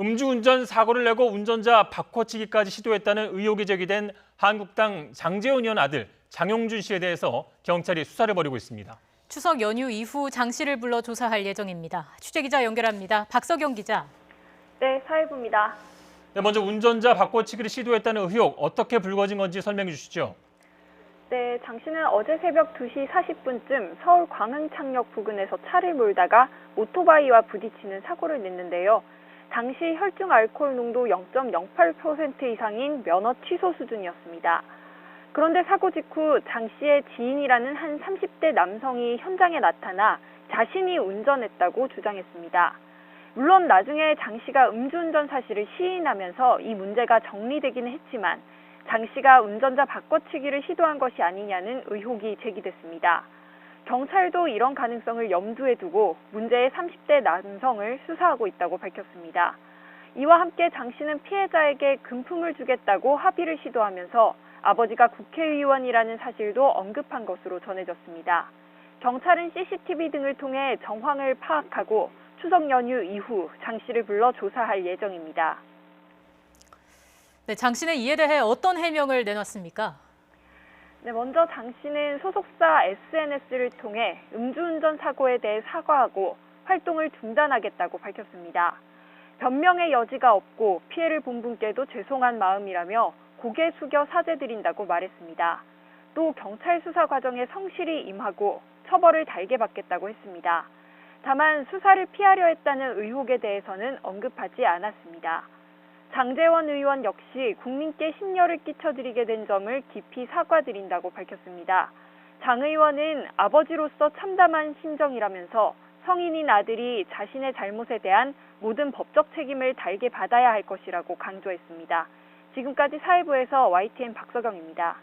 음주운전 사고를 내고 운전자 바꿔치기까지 시도했다는 의혹이 제기된 한국당 장제원 의원 아들 장용준 씨에 대해서 경찰이 수사를 벌이고 있습니다. 추석 연휴 이후 장 씨를 불러 조사할 예정입니다. 취재기자 연결합니다. 박석영 기자. 네, 사회부입니다. 네, 먼저 운전자 바꿔치기를 시도했다는 의혹 어떻게 불거진 건지 설명해 주시죠. 네, 장 씨는 어제 새벽 2시 40분쯤 서울 광흥창역 부근에서 차를 몰다가 오토바이와 부딪히는 사고를 냈는데요. 당시 혈중 알코올 농도 0.08% 이상인 면허 취소 수준이었습니다. 그런데 사고 직후 장 씨의 지인이라는 한 30대 남성이 현장에 나타나 자신이 운전했다고 주장했습니다. 물론 나중에 장 씨가 음주운전 사실을 시인하면서 이 문제가 정리되기는 했지만 장 씨가 운전자 바꿔치기를 시도한 것이 아니냐는 의혹이 제기됐습니다. 경찰도 이런 가능성을 염두에 두고 문제의 30대 남성을 수사하고 있다고 밝혔습니다. 이와 함께 장 씨는 피해자에게 금품을 주겠다고 합의를 시도하면서 아버지가 국회의원이라는 사실도 언급한 것으로 전해졌습니다. 경찰은 CCTV 등을 통해 정황을 파악하고 추석 연휴 이후 장 씨를 불러 조사할 예정입니다. 네, 장 씨는 이에 대해 어떤 해명을 내놨습니까? 네, 먼저 장 씨는 소속사 SNS를 통해 음주운전 사고에 대해 사과하고 활동을 중단하겠다고 밝혔습니다. 변명의 여지가 없고 피해를 본 분께도 죄송한 마음이라며 고개 숙여 사죄드린다고 말했습니다. 또 경찰 수사 과정에 성실히 임하고 처벌을 달게 받겠다고 했습니다. 다만 수사를 피하려 했다는 의혹에 대해서는 언급하지 않았습니다. 장제원 의원 역시 국민께 심려를 끼쳐드리게 된 점을 깊이 사과드린다고 밝혔습니다. 장 의원은 아버지로서 참담한 심정이라면서 성인인 아들이 자신의 잘못에 대한 모든 법적 책임을 달게 받아야 할 것이라고 강조했습니다. 지금까지 사회부에서 YTN 박석영입니다.